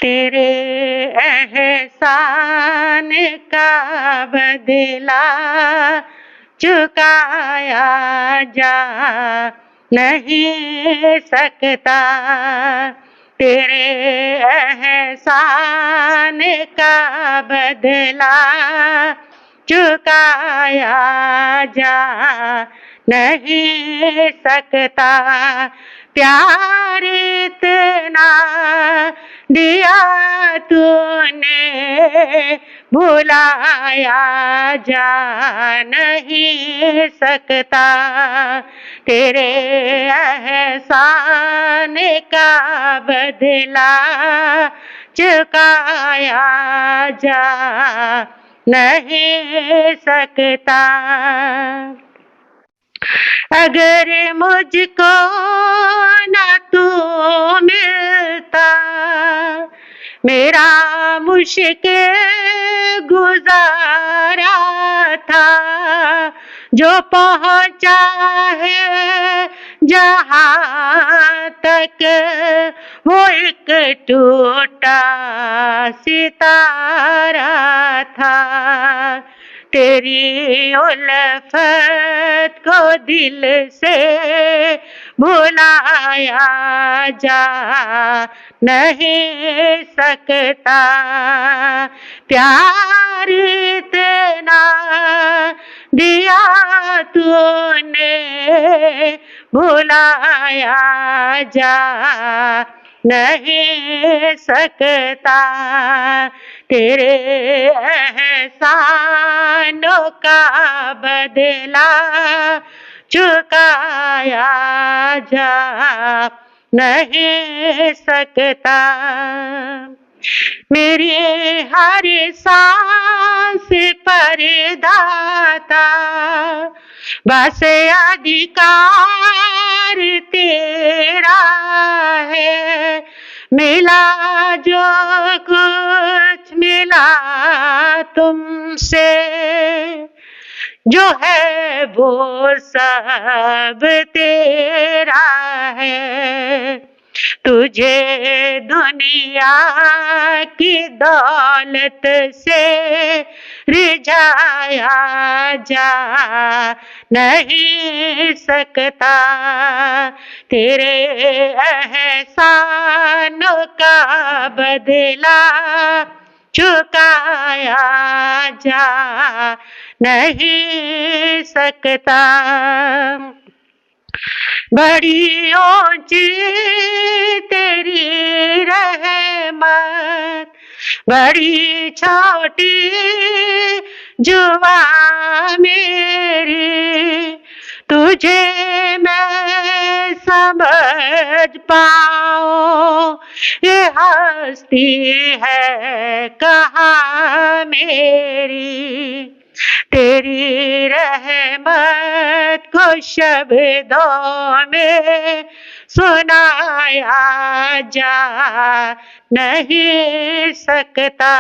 तेरे एहसान का बदला चुकाया जा नहीं सकता। तेरे एहसान का बदला चुकाया जा नहीं सकता। प्यार इतना दिया तूने भुलाया जा नहीं सकता। तेरे एहसान का बदला चुकाया जा नहीं सकता। अगर मुझको ना तू मिलता मेरा मुश्किल गुजारा था। जो पहुँचा है जहाँ तक वो एक टूटा सितारा था। तेरी उल्फत को दिल से भुलाया जा नहीं सकता। प्यार इतना दिया तूने भुलाया जा नहीं सकता। तेरे एहसानों का बदला चुकाया जा नहीं सकता। मेरी हर सांस पर दाता बस अधिकार तेरा है। मिला जो कुछ मिला तुमसे जो है वो सब तेरा है। तुझे दुनिया की दौलत से रिझाया जा नहीं सकता। तेरे एहसानों का बदला चुकाया जा नहीं सकता। बड़ी ऊंची तेरी रहमत बड़ी छोटी जुआ मेरी। तुझे मैं समझ पाऊं ये हस्ती है कहाँ मेरी। तेरी रहमत को शब्दों में सुनाया जा नहीं सकता।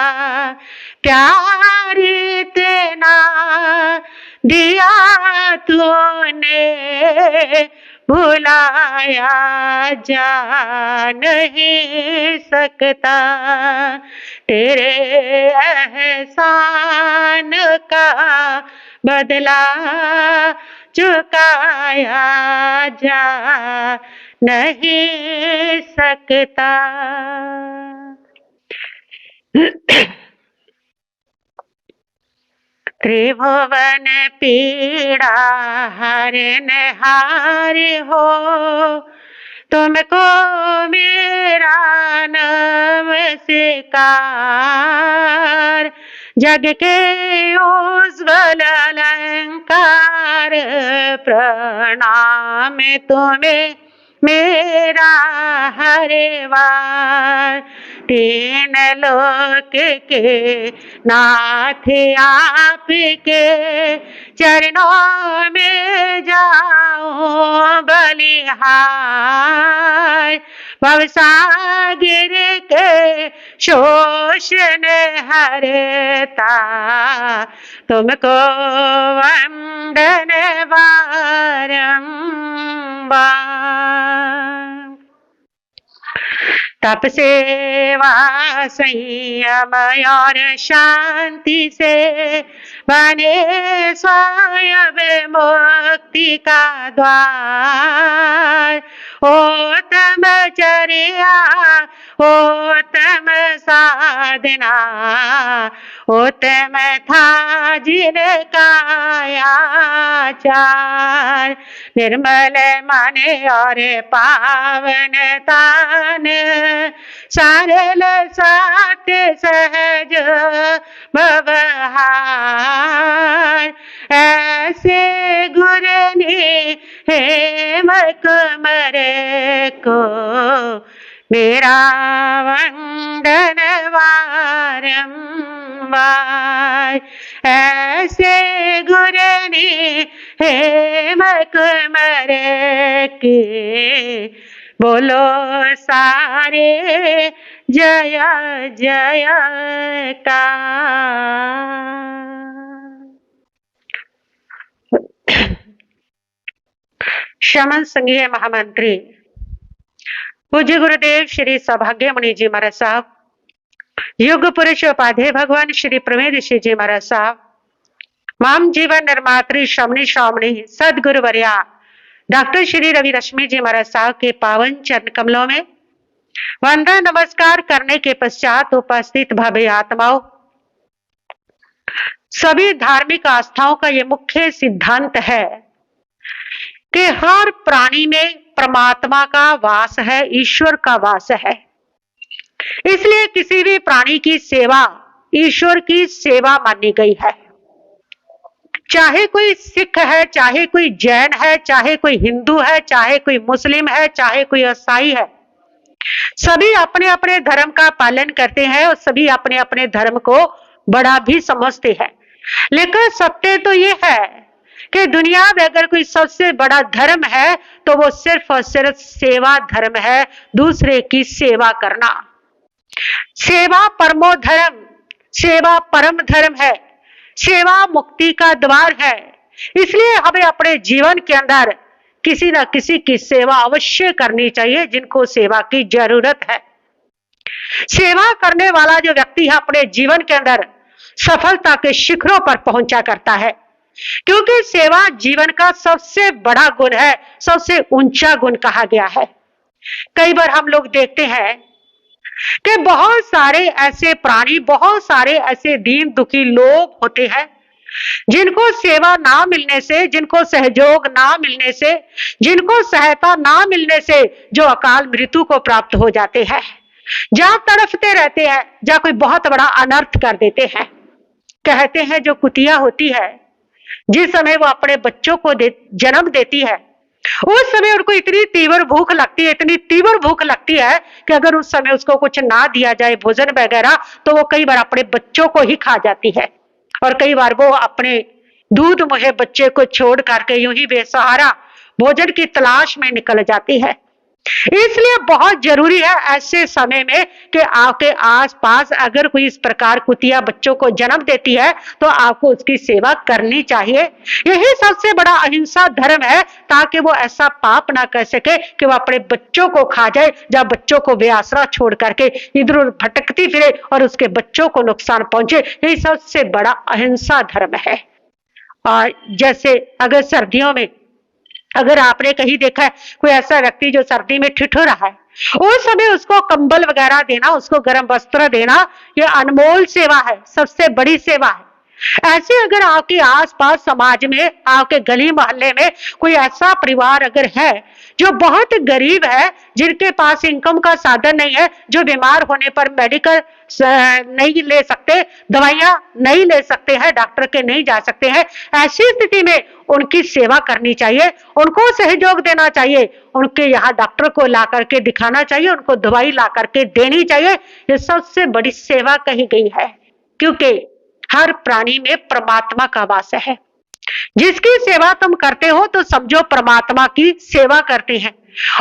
प्यार इतना दिया तूने भुलाया जा नहीं सकता। तेरे एहसान का बदला चुकाया जा नहीं सकता। त्रिभुवन पीड़ा हरनहार हो तुमको मेरा नमस्कार। जग के उज्ज्वल अलंकार प्रणाम तुम्हें मेरा हर बार। तीन लोक के नाथ आपके चरणों में जाऊं बलिहार। भवसागर के शोषण हरता तुमको वंदन बारंबार। तप सेवा संयम और शांति से बने स्वयं मुक्ति का द्वार। उत्तम चर्या उत्तम साधना उत्तम था जिनका आचार। निर्मल मन और पावन तान सरल सत्य सहज व्यवहार। ऐसे गुरु ने हेम कमर को मेरा वंदन बारंबार। ऐसे गुरु ने हेम कमर के बोलो सारे जय जय का। शमन संघीय महामंत्री पूज्य गुरुदेव श्री सौभाग्य मुनि जी महाराज साहब, युग पुरुष उपाध्याय भगवान श्री प्रमेद जी महाराज साहब, माम जीवन निर्मात्री शमनी स्वामी सदगुरु वर्या डॉक्टर श्री रवि रश्मि जी महाराज साहब के पावन चरण कमलों में वंदन नमस्कार करने के पश्चात उपस्थित भव्य आत्माओं, सभी धार्मिक आस्थाओं का ये मुख्य सिद्धांत है कि हर प्राणी में परमात्मा का वास है, ईश्वर का वास है। इसलिए किसी भी प्राणी की सेवा ईश्वर की सेवा मानी गई है। चाहे कोई सिख है, चाहे कोई जैन है, चाहे कोई हिंदू है, चाहे कोई मुस्लिम है, चाहे कोई ईसाई है, सभी अपने अपने धर्म का पालन करते हैं और सभी अपने अपने धर्म को बड़ा भी समझते हैं। लेकिन सत्य तो ये है कि दुनिया में अगर कोई सबसे बड़ा धर्म है तो वो सिर्फ और सिर्फ सेवा धर्म है, दूसरे की सेवा करना। सेवा परमो धर्म, सेवा परम धर्म है, सेवा मुक्ति का द्वार है। इसलिए हमें अपने जीवन के अंदर किसी न किसी की सेवा अवश्य करनी चाहिए जिनको सेवा की जरूरत है। सेवा करने वाला जो व्यक्ति है अपने जीवन के अंदर सफलता के शिखरों पर पहुंचा करता है, क्योंकि सेवा जीवन का सबसे बड़ा गुण है, सबसे ऊंचा गुण कहा गया है। कई बार हम लोग देखते हैं कि बहुत सारे ऐसे प्राणी, बहुत सारे ऐसे दीन दुखी लोग होते हैं जिनको सेवा ना मिलने से, जिनको सहयोग ना मिलने से, जिनको सहायता ना मिलने से जो अकाल मृत्यु को प्राप्त हो जाते हैं, जहां तड़फते रहते हैं, जहां कोई बहुत बड़ा अनर्थ कर देते हैं। कहते हैं जो कुतिया होती है, जिस समय वो अपने बच्चों को जन्म देती है, उस समय उनको इतनी तीव्र भूख लगती है, इतनी तीव्र भूख लगती है कि अगर उस समय उसको कुछ ना दिया जाए भोजन वगैरह, तो वो कई बार अपने बच्चों को ही खा जाती है। और कई बार वो अपने दूध मुहे बच्चे को छोड़ करके यूं ही बेसहारा भोजन की तलाश में निकल जाती है। इसलिए बहुत जरूरी है ऐसे समय में कि आपके आसपास अगर कोई इस प्रकार कुतिया बच्चों को जन्म देती है तो आपको उसकी सेवा करनी चाहिए। यही सबसे बड़ा अहिंसा धर्म है, ताकि वो ऐसा पाप ना कर सके कि वो अपने बच्चों को खा जाए, जब बच्चों को बेआसरा छोड़ करके इधर उधर भटकती फिरे और उसके बच्चों को नुकसान पहुंचे। यही सबसे बड़ा अहिंसा धर्म है। और जैसे अगर सर्दियों में अगर आपने कहीं देखा है कोई ऐसा व्यक्ति जो सर्दी में ठिठुर रहा है, उस समय उसको कंबल वगैरह देना, उसको गर्म वस्त्र देना, ये अनमोल सेवा है, सबसे बड़ी सेवा है। ऐसे अगर आपके आसपास समाज में, आपके गली मोहल्ले में कोई ऐसा परिवार अगर है जो बहुत गरीब है, जिनके पास इनकम का साधन नहीं है, जो बीमार होने पर मेडिकल नहीं ले सकते, दवाइयां नहीं ले सकते हैं, डॉक्टर के नहीं जा सकते हैं, ऐसी स्थिति में उनकी सेवा करनी चाहिए, उनको सहयोग देना चाहिए, उनके यहाँ डॉक्टर को ला करके दिखाना चाहिए, उनको दवाई ला करके देनी चाहिए। ये सबसे बड़ी सेवा कही गई है, क्योंकि हर प्राणी में परमात्मा का वास है। जिसकी सेवा तुम करते हो तो समझो परमात्मा की सेवा करते हैं।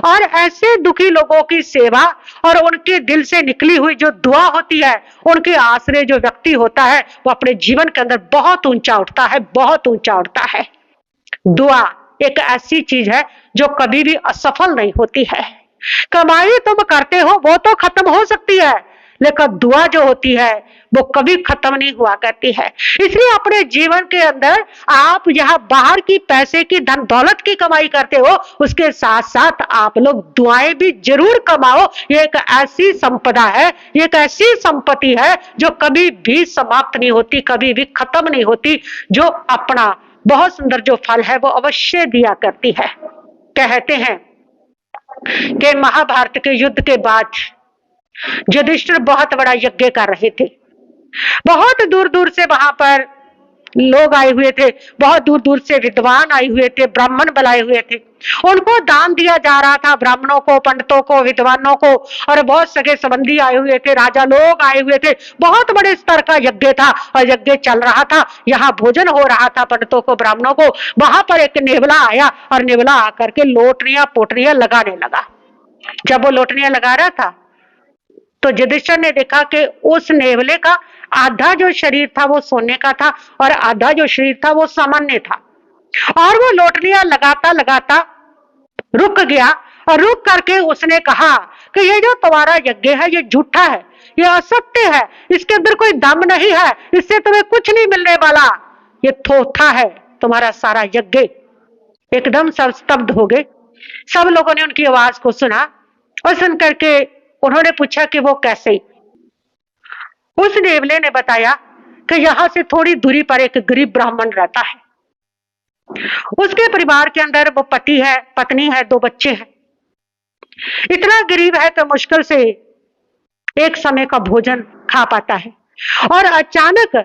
और ऐसे दुखी लोगों की सेवा और उनके दिल से निकली हुई जो दुआ होती है, उनके आश्रय जो व्यक्ति होता है, वो अपने जीवन के अंदर बहुत ऊंचा उठता है, बहुत ऊंचा उठता है। दुआ एक ऐसी चीज है जो कभी भी असफल नहीं होती है। कमाई तुम करते हो वो तो खत्म हो सकती है, लेकिन दुआ जो होती है वो कभी खत्म नहीं हुआ करती है। इसलिए अपने जीवन के अंदर आप जहां बाहर की पैसे की धन दौलत की कमाई करते हो, उसके साथ साथ आप लोग दुआएं भी जरूर कमाओ। ये एक ऐसी संपदा है, ये एक ऐसी संपत्ति है जो कभी भी समाप्त नहीं होती, कभी भी खत्म नहीं होती, जो अपना बहुत सुंदर जो फल है वो अवश्य दिया करती है। कहते हैं कि महाभारत के युद्ध के बाद युधिष्ठिर बहुत बड़ा यज्ञ कर रहे थे। बहुत दूर दूर से वहां पर लोग आए हुए थे, बहुत दूर दूर से विद्वान आए हुए थे, ब्राह्मण बुलाए हुए थे। उनको दान दिया जा रहा था, ब्राह्मणों को, पंडितों को, विद्वानों को, और बहुत सगे संबंधी आए हुए थे, राजा लोग आए हुए थे। बहुत बड़े स्तर का यज्ञ था और यज्ञ चल रहा था। यहाँ भोजन हो रहा था पंडितों को, ब्राह्मणों को। वहां पर एक नेवला आया और नेवला आकर के लोटनियां पोटनियां लगाने लगा। जब वो लोटनियां लगा रहा था तो युधिष्ठिर ने देखा कि उस नेवले का आधा जो शरीर था वो सोने का था और आधा जो शरीर था वो सामान्य था। और वो लोटनियां लगाता लगाता रुक गया और रुक करके उसने कहा कि ये जो तुम्हारा यज्ञ है ये झूठा है, ये असत्य है, इसके अंदर कोई दम नहीं है, इससे तुम्हें कुछ नहीं मिलने वाला, ये थोथा है तुम्हारा सारा यज्ञ। एकदम सब स्तब्ध हो गए। सब लोगों ने उनकी आवाज को सुना और सुन करके उन्होंने पूछा कि वो कैसे। उस नेवले ने बताया कि यहां से थोड़ी दूरी पर एक गरीब ब्राह्मण रहता है। उसके परिवार के अंदर वो पति है, पत्नी है, 2 बच्चे हैं। इतना गरीब है तो मुश्किल से एक समय का भोजन खा पाता है। और अचानक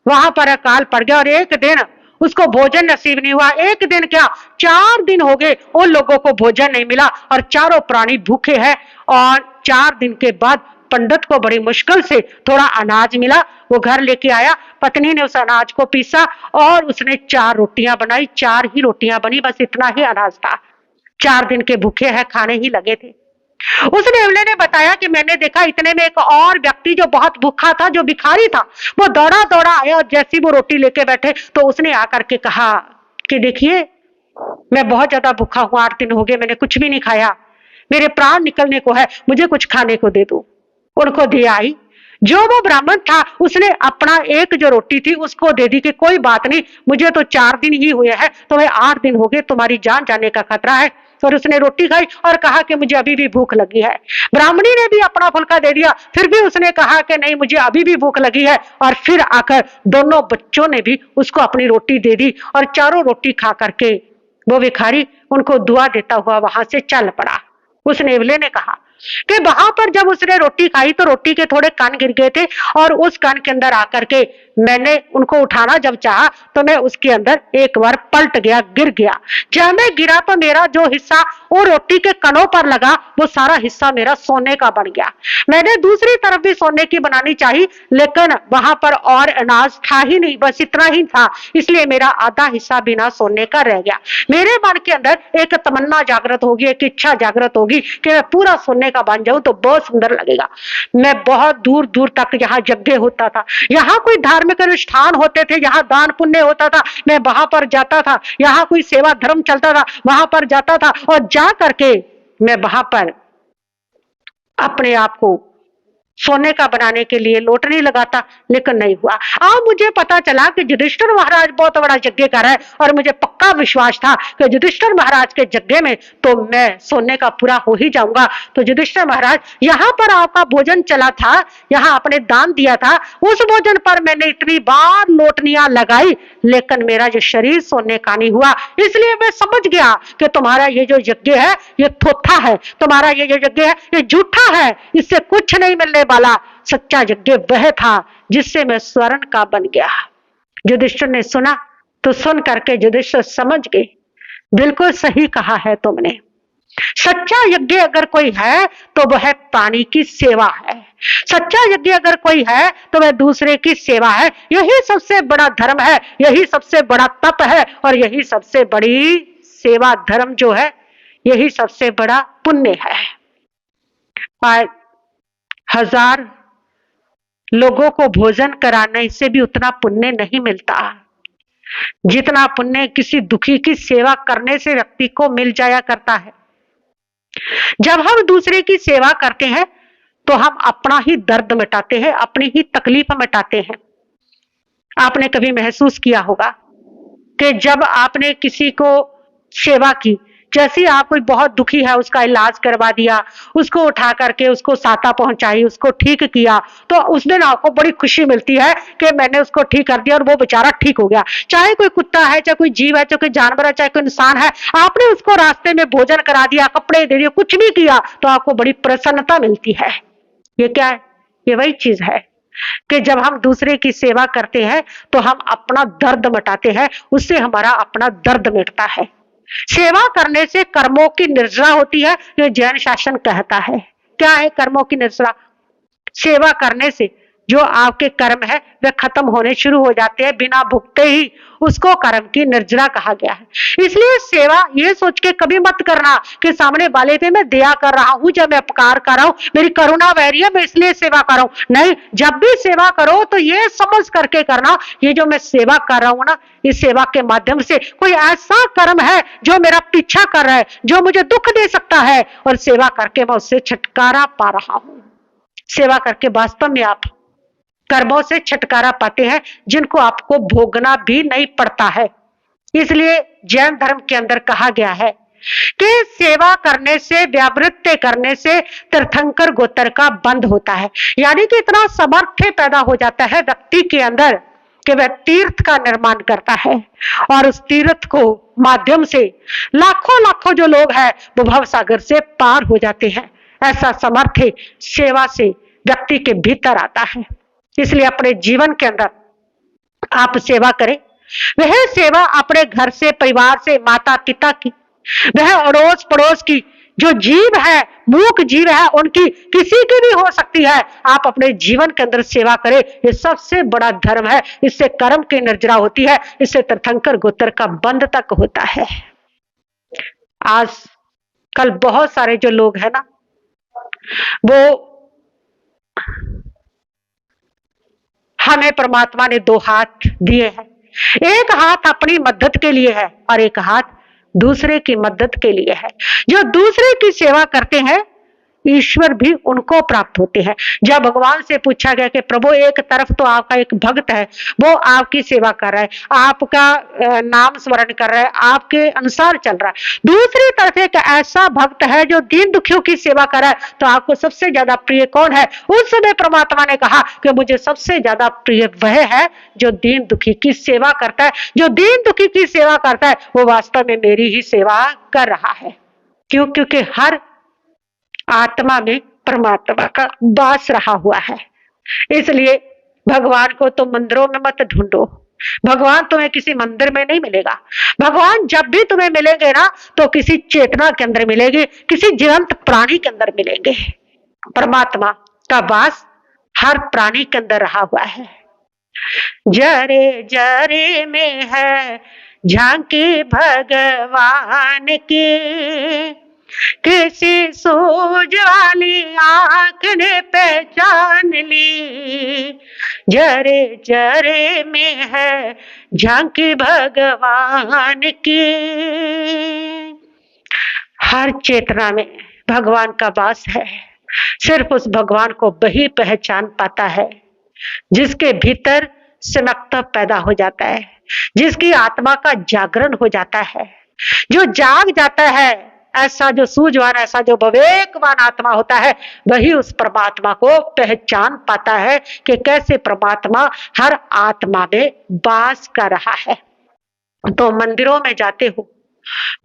वहां पर अकाल पड़ गया और एक दिन उसको भोजन नसीब नहीं हुआ। एक दिन क्या, 4 दिन हो गए उन लोगों को भोजन नहीं मिला और चारों प्राणी भूखे हैं। और 4 दिन के बाद पंडित को बड़ी मुश्किल से थोड़ा अनाज मिला, वो घर लेके आया। पत्नी ने उस अनाज को पीसा और उसने 4 रोटियां बनाई। 4 ही रोटियां बनी, बस इतना ही अनाज था। 4 दिन के भूखे हैं, खाने ही लगे थे। उस नेवले ने बताया कि मैंने देखा इतने में एक और व्यक्ति जो बहुत भूखा था, जो भिखारी था, वो दौड़ा दौड़ा आया और जैसी वो रोटी लेके बैठे तो उसने आकर के कहा कि देखिए मैं बहुत ज्यादा भूखा हूं, 8 दिन हो गए मैंने कुछ भी नहीं खाया, मेरे प्राण निकलने को है, मुझे कुछ खाने को दे दो। उनको दे आई। जो वो ब्राह्मण था उसने अपना एक जो रोटी थी उसको दे दी कि कोई बात नहीं, मुझे तो 4 दिन ही हुए हैं, तुम्हें 8 दिन हो गए, तुम्हारी जान जाने का खतरा है। और उसने रोटी खाई और कहा कि मुझे अभी भी भूख लगी है। ब्राह्मणी ने भी अपना फुल्का दे दिया, फिर भी उसने कहा कि नहीं मुझे अभी भी भूख लगी है। और फिर आकर दोनों बच्चों ने भी उसको अपनी रोटी दे दी और चारों रोटी खा करके वो भिखारी उनको दुआ देता हुआ वहां से चल पड़ा। उस नेवले ने कहा कि वहां पर जब उसने रोटी खाई तो रोटी के थोड़े कण गिर गए थे और उस कण के अंदर आकर के मैंने उनको उठाना जब चाहा तो मैं उसके अंदर एक बार पलट गया, गिर गया। जब मैं गिरा तो मेरा जो हिस्सा वो रोटी के कणों पर लगा वो सारा हिस्सा मेरा सोने का बन गया। मैंने दूसरी तरफ भी सोने की बनानी चाहिए लेकिन वहां पर और अनाज था ही नहीं, बस इतना ही था, इसलिए मेरा आधा हिस्सा बिना सोने का रह गया। मेरे मन के अंदर एक तमन्ना जागृत होगी, एक इच्छा जागृत होगी कि मैं पूरा सोने का बन जाऊं तो बहुत सुंदर लगेगा। मैं बहुत दूर दूर तक यहाँ यज्ञ होता था, यहाँ कोई धार्मिक अनुष्ठान होते थे, यहाँ दान पुण्य होता था, मैं वहां पर जाता था। यहाँ कोई सेवा धर्म चलता था, वहां पर जाता था और जा करके मैं वहां पर अपने आप को सोने का बनाने के लिए लोटनी लगाता, लेकिन नहीं हुआ। अब मुझे पता चला कि युधिष्ठिर महाराज बहुत बड़ा यज्ञ कर रहा है और मुझे पक्का विश्वास था कि युधिष्ठिर महाराज के यज्ञ में तो मैं सोने का पूरा हो ही जाऊंगा। तो युधिष्ठिर महाराज यहाँ पर आपका भोजन चला था, यहाँ आपने दान दिया था, उस भोजन पर मैंने इतनी बार लोटनियां लगाई लेकिन मेरा जो शरीर सोने का नहीं हुआ, इसलिए मैं समझ गया कि तुम्हारा ये जो यज्ञ है ये थोथा है, तुम्हारा ये जो यज्ञ है ये झूठा है, इससे कुछ नहीं मिलने वाला। सच्चा यज्ञ वह था जिससे मैं स्वर्ण का बन गया। युधिष्ठिर ने सुना तो सुन करके युधिष्ठिर समझ गए, बिल्कुल सही कहा है तुमने। सच्चा यज्ञ अगर कोई है तो वह प्राणी की सेवा है, सच्चा यज्ञ अगर कोई है तो वह दूसरे की सेवा है। यही सबसे बड़ा धर्म है, यही सबसे बड़ा तप है और यही सबसे बड़ी सेवा धर्म जो है यही सबसे बड़ा पुण्य है। 1000 लोगों को भोजन कराने से भी उतना पुण्य नहीं मिलता जितना पुण्य किसी दुखी की सेवा करने से व्यक्ति को मिल जाया करता है। जब हम दूसरे की सेवा करते हैं तो हम अपना ही दर्द मिटाते हैं, अपनी ही तकलीफ मिटाते हैं। आपने कभी महसूस किया होगा कि जब आपने किसी को सेवा की, जैसे आप कोई बहुत दुखी है उसका इलाज करवा दिया, उसको उठा करके उसको साता पहुंचाई, उसको ठीक किया, तो उस दिन आपको बड़ी खुशी मिलती है कि मैंने उसको ठीक कर दिया और वो बेचारा ठीक हो गया। चाहे कोई कुत्ता है, चाहे कोई जीव है, चाहे कोई जानवर है, चाहे कोई इंसान है, आपने उसको रास्ते में भोजन करा दिया, कपड़े दे दिए, कुछ भी किया तो आपको बड़ी प्रसन्नता मिलती है। ये क्या है? ये वही चीज है कि जब हम दूसरे की सेवा करते हैं तो हम अपना दर्द मिटाते हैं, उससे हमारा अपना दर्द मिटता है। सेवा करने से कर्मों की निर्जरा होती है, जो जैन शासन कहता है। क्या है कर्मों की निर्जरा? सेवा करने से जो आपके कर्म है वे खत्म होने शुरू हो जाते हैं, बिना भुगते ही उसको कर्म की निर्जरा कहा गया है। इसलिए सेवा ये सोच के कभी मत करना कि सामने वाले पे मैं दया कर रहा हूं, जब मैं उपकार कर रहा हूं, मेरी करुणा बह रही है, मैं इसलिए सेवा कर रहा हूं। नहीं, जब भी सेवा करो तो ये समझ करके करना, ये जो मैं सेवा कर रहा हूं ना, इस सेवा के माध्यम से कोई ऐसा कर्म है जो मेरा पीछा कर रहा है, जो मुझे दुख दे सकता है, और सेवा करके मैं उससे छुटकारा पा रहा हूं। सेवा करके वास्तव में आप कर्मों से छुटकारा पाते हैं, जिनको आपको भोगना भी नहीं पड़ता है। इसलिए जैन धर्म के अंदर कहा गया है कि सेवा करने से, व्यावृत्ति करने से तीर्थंकर गोत्र का बंध होता है। यानी कि इतना सामर्थ्य पैदा हो जाता है व्यक्ति के अंदर कि वह तीर्थ का निर्माण करता है, और उस तीर्थ को माध्यम से लाखों लाखों जो लोग हैं वो भव सागर से पार हो जाते हैं। ऐसा सामर्थ्य सेवा से व्यक्ति के भीतर आता है। इसलिए अपने जीवन के अंदर आप सेवा करें। वह सेवा अपने घर से, परिवार से, माता पिता की, वह अड़ोस पड़ोस की, जो जीव है, मूक जीव है, उनकी, किसी की भी हो सकती है। आप अपने जीवन के अंदर सेवा करें, ये सबसे बड़ा धर्म है। इससे कर्म की निर्जरा होती है, इससे तीर्थंकर गोत्र का बंध तक होता है। आज कल बहुत सारे जो लोग हैं ना, वो हमें परमात्मा ने दो हाथ दिए हैं। एक हाथ अपनी मदद के लिए है और एक हाथ दूसरे की मदद के लिए है। जो दूसरे की सेवा करते हैं, ईश्वर भी उनको प्राप्त होते हैं। जब भगवान से पूछा गया कि प्रभु, एक तरफ तो आपका एक भक्त है, वो आपकी सेवा कर रहा है, आपका नाम स्मरण कर रहा है, आपके अनुसार चल रहा है, दूसरी तरफ एक ऐसा भक्त है जो दीन दुखियों की सेवा कर रहा है, तो आपको सबसे ज्यादा प्रिय कौन है? उस समय परमात्मा ने कहा कि मुझे सबसे ज्यादा प्रिय वह है जो दीन दुखी की सेवा करता है। जो दीन दुखी की सेवा करता है वो वास्तव में मेरी ही सेवा कर रहा है। क्यों? क्योंकि हर आत्मा में परमात्मा का वास रहा हुआ है। इसलिए भगवान को तो मंदिरों में मत ढूंढो, भगवान तुम्हें किसी मंदिर में नहीं मिलेगा। भगवान जब भी तुम्हें मिलेंगे ना, तो किसी चेतना के अंदर मिलेंगे, किसी जीवंत प्राणी के अंदर मिलेंगे। परमात्मा का वास हर प्राणी के अंदर रहा हुआ है। जरे जरे में है झांकी भगवान की, किसी सूझ वाली आंख ने पहचान ली। जरे जरे में है झांकी भगवान की। हर चेतना में भगवान का वास है। सिर्फ उस भगवान को वही पहचान पाता है जिसके भीतर सिमकता पैदा हो जाता है, जिसकी आत्मा का जागरण हो जाता है। जो जाग जाता है, ऐसा जो सूझवान, ऐसा जो विवेकवान आत्मा होता है, वही उस परमात्मा को पहचान पाता है कि कैसे परमात्मा हर आत्मा में वास कर रहा है। तो मंदिरों में जाते हो,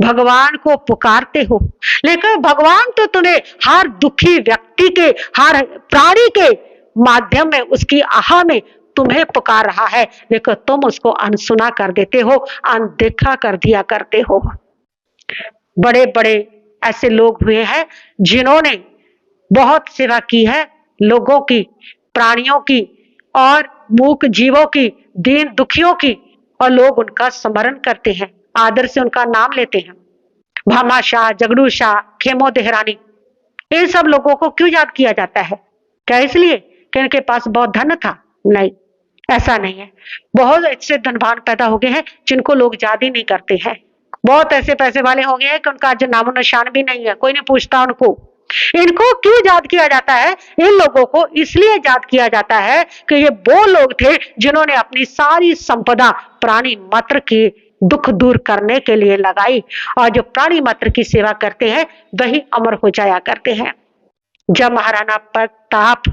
भगवान को पुकारते हो, लेकिन भगवान तो तुम्हें हर दुखी व्यक्ति के, हर प्राणी के माध्यम में, उसकी आह में तुम्हें पुकार रहा है, लेकिन तुम उसको अनसुना कर देते हो, अनदेखा कर दिया करते हो। बड़े बड़े ऐसे लोग हुए हैं जिन्होंने बहुत सेवा की है लोगों की, प्राणियों की, और मूक जीवों की, दीन दुखियों की, और लोग उनका स्मरण करते हैं, आदर से उनका नाम लेते हैं। भामा शाह, जगड़ू शाह, खेमो देहरानी, इन सब लोगों को क्यों याद किया जाता है? क्या इसलिए कि इनके पास बहुत धन था? नहीं, ऐसा नहीं है। बहुत ऐसे धनवान पैदा हो गए हैं जिनको लोग याद ही नहीं करते हैं। बहुत ऐसे पैसे वाले हो गए हैं कि उनका आज नामो निशान भी नहीं है, कोई नहीं पूछता उनको। इनको क्यों याद किया जाता है? इन लोगों को इसलिए याद किया जाता है कि ये वो लोग थे जिन्होंने अपनी सारी संपदा प्राणी मात्र की दुख दूर करने के लिए लगाई, और जो प्राणी मात्र की सेवा करते हैं वही अमर हो जाया करते हैं। जब महाराणा प्रताप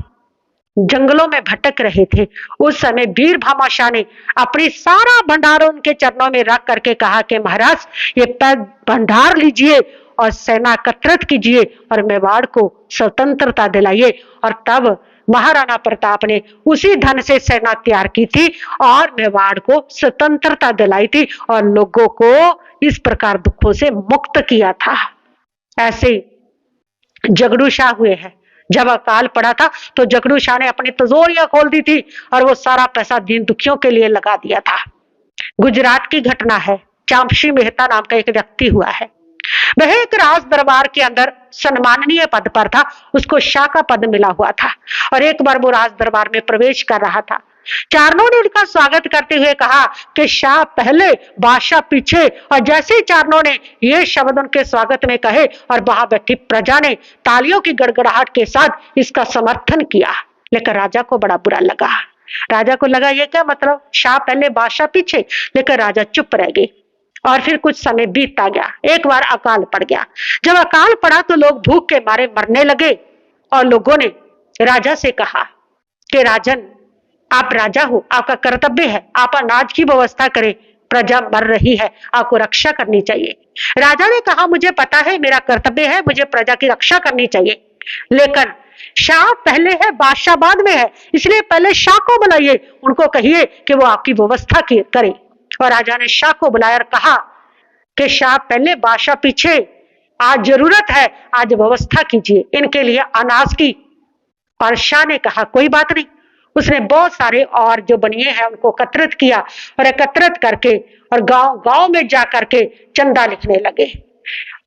जंगलों में भटक रहे थे, उस समय वीर भामाशाह ने अपनी सारा भंडार उनके चरणों में रख करके कहा कि महाराज, ये भंडार लीजिए और सेना एकत्रित कीजिए और मेवाड़ को स्वतंत्रता दिलाइए। और तब महाराणा प्रताप ने उसी धन से सेना तैयार की थी और मेवाड़ को स्वतंत्रता दिलाई थी और लोगों को इस प्रकार दुखों से मुक्त किया था। ऐसे जगड़ू शाह हुए हैं। जब अकाल पड़ा था तो जगड़ू शाह ने अपनी तिजोरियां खोल दी थी और वो सारा पैसा दीन दुखियों के लिए लगा दिया था। गुजरात की घटना है। चांपसी मेहता नाम का एक व्यक्ति हुआ है, वह एक राज दरबार के अंदर सम्माननीय पद पर था, उसको शाह का पद मिला हुआ था और एक बार वो राज दरबार में प्रवेश कर रहा था। चारणों ने उनका स्वागत करते हुए कहा कि शाह पहले बादशाह पीछे, और जैसे ही चारणों ने ये शब्द उनके स्वागत में कहे और वहां बैठी प्रजा ने तालियों की गड़गड़ाहट के साथ इसका समर्थन किया, लेकिन राजा को बड़ा बुरा लगा। राजा को लगा ये क्या मतलब, शाह पहले बादशाह पीछे, लेकिन राजा चुप रह गए। और फिर कुछ समय बीतता गया, एक बार अकाल पड़ गया। जब अकाल पड़ा तो लोग भूख के मारे मरने लगे और लोगों ने राजा से कहा कि राजन, आप राजा हो, आपका कर्तव्य है आप अनाज की व्यवस्था करें, प्रजा मर रही है, आपको रक्षा करनी चाहिए। राजा ने कहा मुझे पता है, मेरा कर्तव्य है, मुझे प्रजा की रक्षा करनी चाहिए, लेकिन शाह पहले है बादशाह बाद में है, इसलिए पहले शाह को बुलाइए, उनको कहिए कि वो आपकी व्यवस्था करे। और राजा ने शाह को बुलाया और कहा कि शाह पहले बादशाह पीछे, आज जरूरत है, आज व्यवस्था कीजिए इनके लिए अनाज की। और शाह ने कहा कोई बात नहीं। उसने बहुत सारे और जो बनिए हैं उनको एकत्रित किया और एकत्रित करके और गांव गांव में जा करके चंदा लिखने लगे।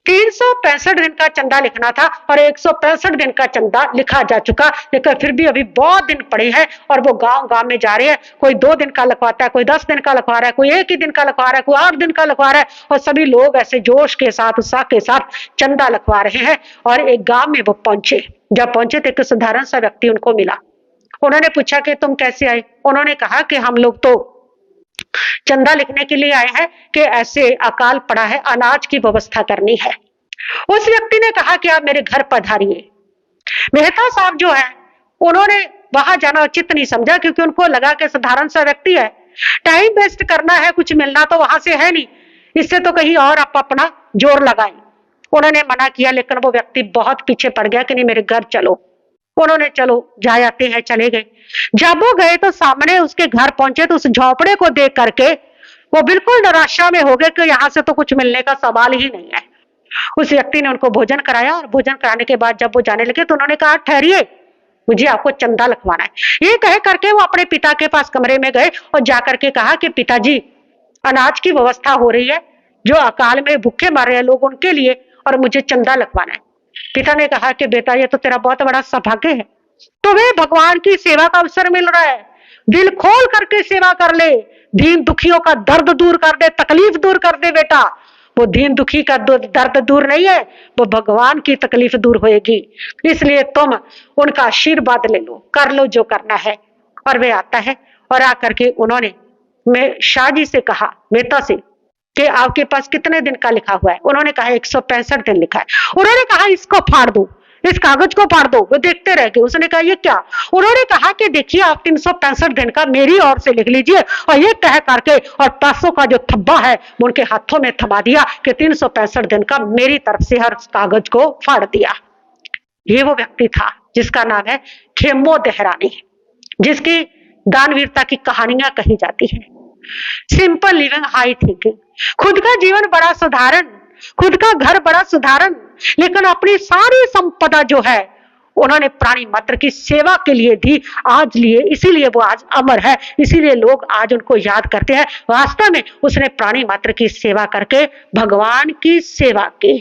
365 दिन का चंदा लिखना था और 165 दिन का चंदा लिखा जा चुका, लेकिन फिर भी अभी बहुत दिन पड़े हैं और वो गांव गांव में जा रहे हैं। कोई 2 दिन का लिखवाता है, कोई 10 दिन का लिखवा रहा है, कोई 1 ही दिन का लिखवा रहा है, कोई 8 दिन का लिखवा रहा है, और सभी लोग ऐसे जोश के साथ, उत्साह के साथ चंदा लिखवा रहे हैं। और एक गांव में वो पहुंचे। जब पहुंचे तो एक साधारण सा व्यक्ति उनको मिला। उन्होंने पूछा कि तुम कैसे आए? उन्होंने कहा कि हम लोग तो चंदा लिखने के लिए आए हैं कि ऐसे अकाल पड़ा है, अनाज की व्यवस्था करनी है। उस व्यक्ति ने कहा कि आप मेरे घर पधारिए। मेहता साहब जो है उन्होंने वहां जाना उचित नहीं समझा, क्योंकि उनको लगा कि साधारण सा व्यक्ति है, टाइम वेस्ट करना है, कुछ मिलना तो वहां से है नहीं, इससे तो कहीं और आप अपना जोर लगाएं। उन्होंने मना किया, लेकिन वो व्यक्ति बहुत पीछे पड़ गया कि नहीं मेरे घर चलो। उन्होंने चलो जा आते हैं, चले गए। जब वो गए तो सामने उसके घर पहुंचे तो उस झोपड़े को देख करके वो बिल्कुल निराशा में हो गए कि यहाँ से तो कुछ मिलने का सवाल ही नहीं है। उस व्यक्ति ने उनको भोजन कराया और भोजन कराने के बाद जब वो जाने लगे तो उन्होंने कहा ठहरिए, मुझे आपको चंदा लिखवाना है। ये कह करके वो अपने पिता के पास कमरे में गए और जाकर के कहा कि पिताजी, अनाज की व्यवस्था हो रही है, जो अकाल में भूखे मर रहे हैं लोग उनके लिए, और मुझे चंदा लिखवाना है। पिता ने कहा कि बेटा ये तो तेरा बहुत बड़ा सौभाग्य है, तुम्हें भगवान की सेवा का अवसर मिल रहा है, दिल खोल करके सेवा कर ले, दीन दुखियों का दर्द दूर कर दे, तकलीफ दूर कर दे बेटा। वो दीन दुखी का दर्द दूर नहीं है, वो भगवान की तकलीफ दूर होएगी, इसलिए तुम उनका आशीर्वाद ले लो, कर लो जो करना है। और वे आता है और आकर के उन्होंने मैं शाह जी से कहा, मेहता से, कि आपके पास कितने दिन का लिखा हुआ है? उन्होंने कहा 165 दिन लिखा है। उन्होंने कहा इसको फाड़ दो, इस कागज को फाड़ दो। वो देखते रह गए। उसने कहा ये क्या? उन्होंने कहा कि देखिए आप 365 दिन का मेरी ओर से लिख लीजिए। और ये कह करके और पैसों का जो थब्बा है वो उनके हाथों में थमा दिया कि 365 दिन का मेरी तरफ से हर कागज को फाड़ दिया। ये वो व्यक्ति था जिसका नाम है खेमो देहरानी, जिसकी दानवीरता की कहानियां कही जाती है। सिंपल लिविंग, हाई थिंकिंग, खुद का जीवन बड़ा साधारण, खुद का घर बड़ा साधारण, लेकिन अपनी सारी संपदा जो है उन्होंने प्राणी मात्र की सेवा के लिए दी, आज लिए, इसीलिए वो आज अमर है, इसीलिए लोग आज उनको याद करते हैं। वास्तव में उसने प्राणी मात्र की सेवा करके भगवान की सेवा की।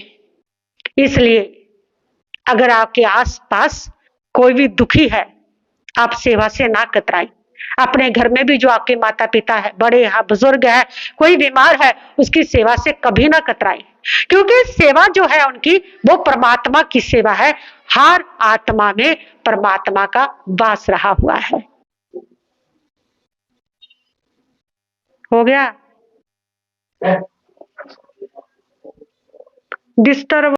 इसलिए अगर आपके आसपास कोई भी दुखी है, आप सेवा से ना कतराएं। अपने घर में भी जो आपके माता पिता है, बड़े है, बुजुर्ग है, कोई बीमार है, उसकी सेवा से कभी ना कतराएं, क्योंकि सेवा जो है उनकी वो परमात्मा की सेवा है। हर आत्मा में परमात्मा का वास रहा हुआ है। हो गया डिस्टर्ब